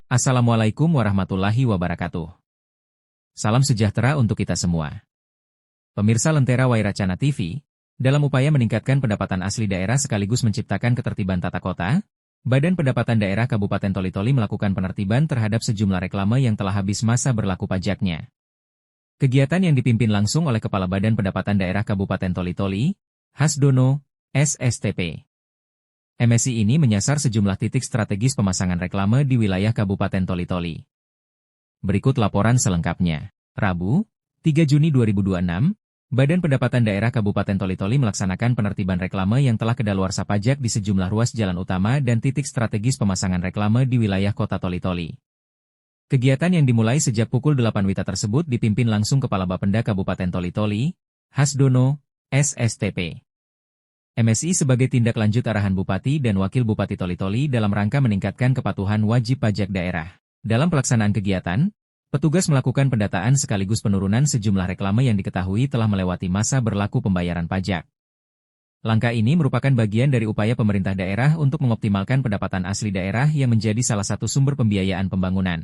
Assalamualaikum warahmatullahi wabarakatuh. Salam sejahtera untuk kita semua. Pemirsa Lentera Wairacana TV, dalam upaya meningkatkan pendapatan asli daerah sekaligus menciptakan ketertiban tata kota, Badan Pendapatan Daerah Kabupaten Toli-Toli melakukan penertiban terhadap sejumlah reklame yang telah habis masa berlaku pajaknya. Kegiatan yang dipimpin langsung oleh Kepala Badan Pendapatan Daerah Kabupaten Toli-Toli, Hasdono, SSTP. MSI ini menyasar sejumlah titik strategis pemasangan reklame di wilayah Kabupaten Toli-Toli. Berikut laporan selengkapnya. Rabu, 3 Juni 2026, Badan Pendapatan Daerah Kabupaten Toli-Toli melaksanakan penertiban reklame yang telah kedaluarsa pajak di sejumlah ruas jalan utama dan titik strategis pemasangan reklame di wilayah Kota Toli-Toli. Kegiatan yang dimulai sejak pukul 8 WITA tersebut dipimpin langsung Kepala Bapenda Kabupaten Toli-Toli, Hasdono, SSTP. MSI sebagai tindak lanjut arahan Bupati dan Wakil Bupati Toli-Toli dalam rangka meningkatkan kepatuhan wajib pajak daerah. Dalam pelaksanaan kegiatan, petugas melakukan pendataan sekaligus penurunan sejumlah reklame yang diketahui telah melewati masa berlaku pembayaran pajak. Langkah ini merupakan bagian dari upaya pemerintah daerah untuk mengoptimalkan pendapatan asli daerah yang menjadi salah satu sumber pembiayaan pembangunan.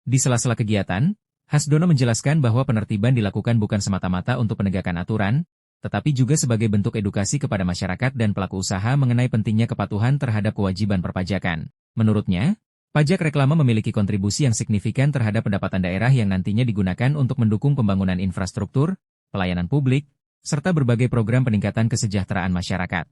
Di sela-sela kegiatan, Hasdono menjelaskan bahwa penertiban dilakukan bukan semata-mata untuk penegakan aturan, tetapi juga sebagai bentuk edukasi kepada masyarakat dan pelaku usaha mengenai pentingnya kepatuhan terhadap kewajiban perpajakan. Menurutnya, pajak reklame memiliki kontribusi yang signifikan terhadap pendapatan daerah yang nantinya digunakan untuk mendukung pembangunan infrastruktur, pelayanan publik, serta berbagai program peningkatan kesejahteraan masyarakat.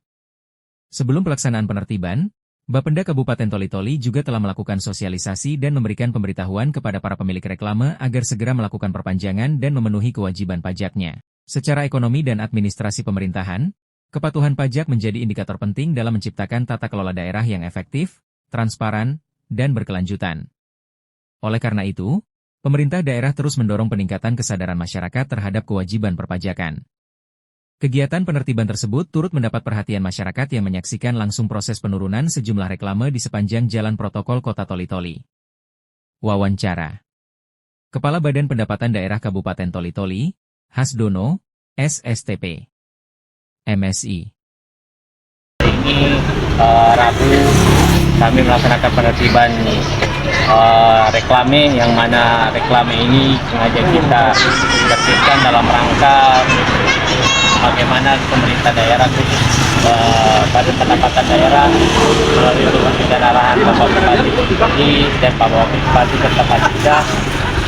Sebelum pelaksanaan penertiban, Bapenda Kabupaten Toli-Toli juga telah melakukan sosialisasi dan memberikan pemberitahuan kepada para pemilik reklame agar segera melakukan perpanjangan dan memenuhi kewajiban pajaknya. Secara ekonomi dan administrasi pemerintahan, kepatuhan pajak menjadi indikator penting dalam menciptakan tata kelola daerah yang efektif, transparan, dan berkelanjutan. Oleh karena itu, pemerintah daerah terus mendorong peningkatan kesadaran masyarakat terhadap kewajiban perpajakan. Kegiatan penertiban tersebut turut mendapat perhatian masyarakat yang menyaksikan langsung proses penurunan sejumlah reklame di sepanjang jalan protokol Kota Toli-Toli. Wawancara. Kepala Badan Pendapatan Daerah Kabupaten Toli-Toli, Hasdono, SSTP. MSI. Ini Rabu kami melaksanakan penertiban reklame, yang mana reklame ini sengaja kita tertibkan dalam rangka bagaimana pemerintah daerah khusus Badan Pendapatan Daerah melalui berbagai dan arahan Bapak Bupati dan Pak Wakil Bupati serta Pak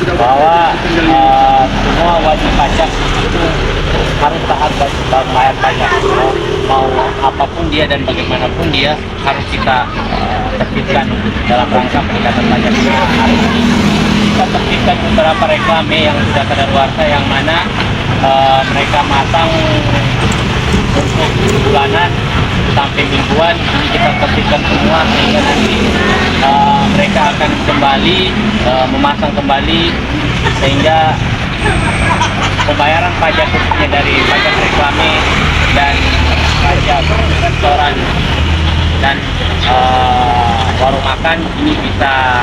Jika bahwa semua wajib pajak itu harus taat bayar pajak, mau apapun dia dan bagaimanapun dia harus kita tertibkan dalam rangka peningkatan pajak. Hari ini kita tertibkan beberapa reklame yang sudah kadaluarsa, yang mana mereka masang untuk bulanan sampai mingguan. Ini kita tertibkan semua sehingga nanti mereka akan kembali memasang kembali, sehingga pembayaran pajak khususnya dari pajak reklame dan pajak restoran dan warung makan ini bisa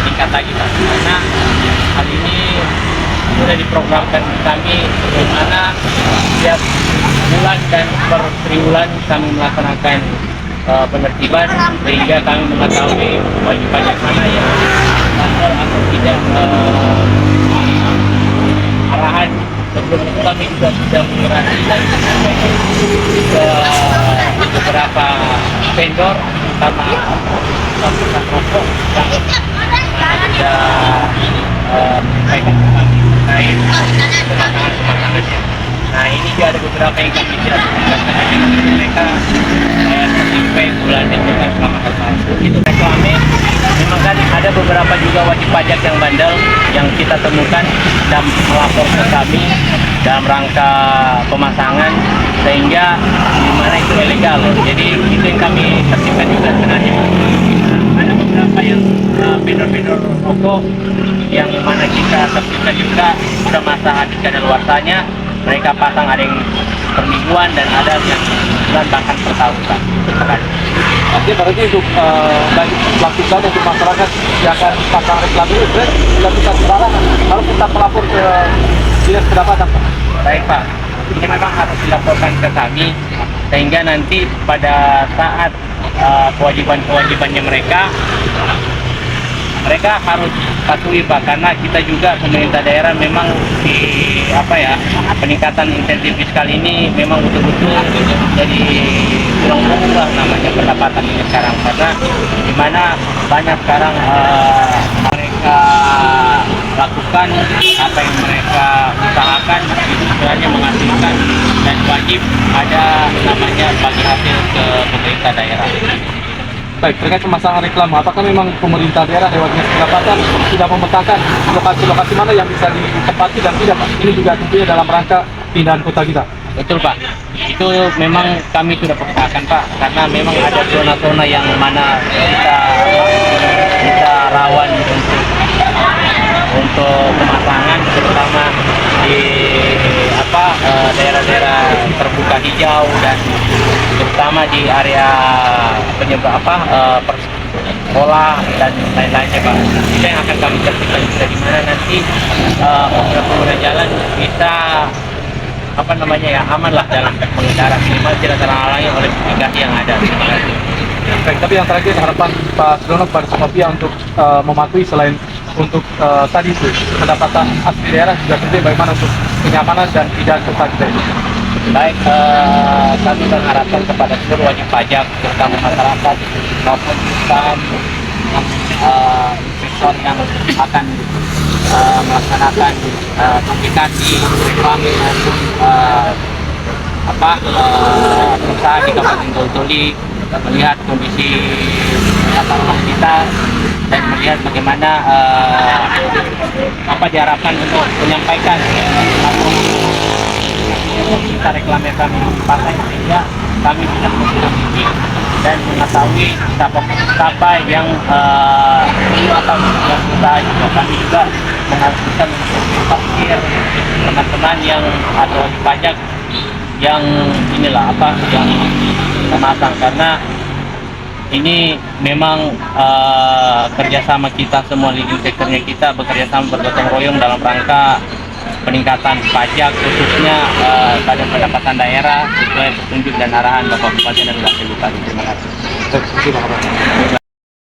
meningkat lagi, karena hal ini sudah diprogramkan kami bagaimana setiap bulan dan per triwulan kami melaksanakan penertiban, sehingga kami mengetahui wajib pajak mana yang bandel atau tidak. Arahan sebelum itu kami juga sudah mengurasi dan ke beberapa vendor, terutama perusahaan rokok yang sudah menyampaikan ke kami terkait pemasangannya. Nah, ini juga ada beberapa yang kami tidak mengatakan dengan mereka sampai bulan Desember selama tahun. Itu reklame. Memang kan ada beberapa juga wajib pajak yang bandel yang kita temukan dan melapor ke kami dalam rangka pemasangan, sehingga dimana itu ilegal. Jadi itu yang kami tertibkan juga sebenarnya. Ada beberapa yang vendor-vendor rokok yang mana kita tertibkan juga sudah masa habis kadaluarsanya. Mereka pasang, ada yang permingguan dan ada yang bulan bahkan per tahun. Oke, berarti untuk bagi pelaku usaha untuk masyarakat yang akan pasang reklame itu tidak bisa sembarangan, harus kita melapor ke dinas pendapatan, Pak. Baik, Pak. Ini memang harus dilaporkan ke kami, sehingga nanti pada saat kewajiban-kewajibannya mereka mereka harus patuhi Pak, karena kita juga pemerintah daerah memang di peningkatan insentif fiskal ini memang betul-betul jadi tulang punggung namanya pendapatan ini sekarang, karena dimana banyak sekarang mereka lakukan apa yang mereka usahakan itu sebenarnya menghasilkan, dan wajib ada namanya bagi hasil ke pemerintah daerah. Baik, terkait pemasangan reklame, apakah memang pemerintah daerah lewat dinas pendapatan sudah memetakan lokasi-lokasi mana yang bisa ditempati dan tidak, Pak? Ini juga tentunya dalam rangka pindahan kota kita. Betul Pak, itu memang kami sudah petakan Pak, karena memang ada zona-zona yang mana kita rawan untuk pemasangan, terutama di daerah-daerah terbuka hijau dan terutama di area sekolah dan lain-lainnya Pak. Itu yang akan kami tertibkan juga, di mana nanti pengguna jalan bisa aman lah dalam pengendara, minimal tidak terhalangi oleh mitigasi yang ada. Baik, tapi yang terakhir harapan Pak Sudono kepada semua pihak untuk mematuhi selain untuk tadi itu pendapatan asli daerah, juga tentunya bagaimana untuk kenyamanan dan tidak kota kita ini. Baik, kami mengharapkan kepada seluruh wajib pajak, terutama masyarakat maupun perusahaan investor yang akan melaksanakan publikasi reklame maupun perusahaan di Kabupaten Toli melihat kondisi tata ruang kita dan melihat bagaimana diharapkan untuk menyampaikan kita reklame kami partai, sehingga kami bisa memiliki dan mengetahui siapa yang usaha juga. Kami juga mengharuskan untuk parkir teman-teman yang atau pajak yang yang memasang, karena ini memang kerjasama kita semua, leading sectornya kita bekerja sama bergotong royong dalam rangka peningkatan pajak, khususnya pada pendapatan daerah sesuai petunjuk dan arahan Bapak Bupati dan Wakil Bupati. Terima kasih.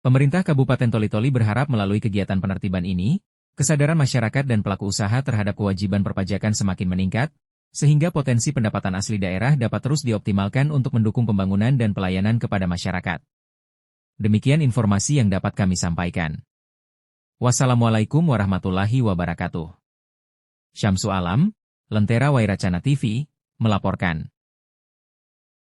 Pemerintah Kabupaten Toli-Toli berharap melalui kegiatan penertiban ini, kesadaran masyarakat dan pelaku usaha terhadap kewajiban perpajakan semakin meningkat, sehingga potensi pendapatan asli daerah dapat terus dioptimalkan untuk mendukung pembangunan dan pelayanan kepada masyarakat. Demikian informasi yang dapat kami sampaikan. Wassalamualaikum warahmatullahi wabarakatuh. Syamsu Alam, Lentera Wairacana TV, melaporkan.